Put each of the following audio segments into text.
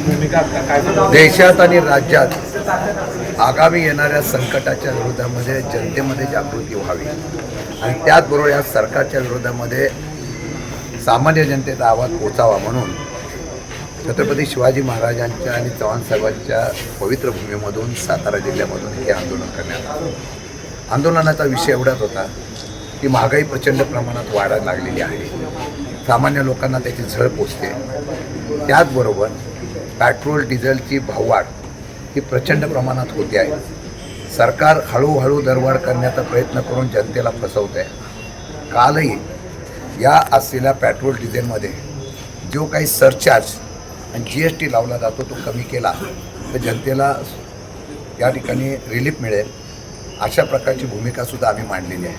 भूमिका काय? देशात आणि राज्यात आगामी येणाऱ्या संकटाच्या विरोधामध्ये जनतेमध्ये जागृती व्हावी आणि त्याचबरोबर या सरकारच्या विरोधामध्ये सामान्य जनतेचा आवाज पोचावा म्हणून छत्रपती शिवाजी महाराजांच्या आणि चव्हाण साहेबांच्या पवित्र भूमीमधून सातारा जिल्ह्यामधून हे आंदोलन करण्यात आलं. आंदोलनाचा विषय एवढाच होता की महागाई प्रचंड प्रमाणात वाढायला लागलेली आहे. सामान्य लोकांना त्याची झळ पोचते. त्याचबरोबर पेट्रोल डिझेलची भाववाढ ही प्रचंड प्रमाणात होते आहे. सरकार हळूहळू दरवाढ करण्याचा प्रयत्न करून जनतेला फसवत आहे. कालही या असलेल्या पेट्रोल डिझेलमध्ये जो काही सरचार्ज आणि GST लावला जातो तो कमी केला तर जनतेला या ठिकाणी रिलीफ मिळेल अशा प्रकारची भूमिकासुद्धा आम्ही मांडलेली आहे.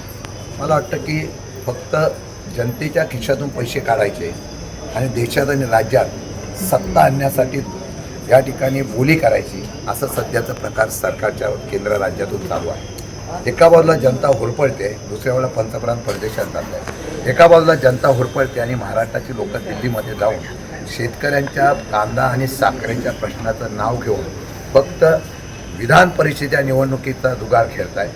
मला वाटतं की फक्त जनतेच्या खिशातून पैसे काढायचे आणि देशात आणि राज्यात सत्ता आणण्यासाठी या ठिकाणी बोली करायची असं सध्याचा प्रकार सरकारच्या केंद्र राज्यातून चालू आहे. एका बाजूला जनता होरपळते, दुसऱ्या बाजूला पंतप्रधान परदेशात जात आहे. एका बाजूला जनता होरपळते आणि महाराष्ट्राची लोक दिल्लीमध्ये जाऊन शेतकऱ्यांच्या कांदा आणि साखरेच्या प्रश्नाचं नाव घेऊन फक्त विधान परिषदेच्या निवडणुकीचा जुगार खेळत आहे.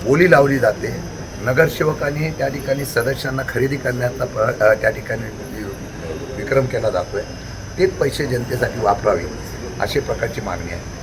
बोली लावली जाते. नगरसेवकांनी त्या ठिकाणी सदस्यांना खरेदी करण्याचा त्या ठिकाणी विक्रम केला जातो आहे. तेच पैसे जनतेसाठी वापरावे अशी प्रकारची मागणी आहे.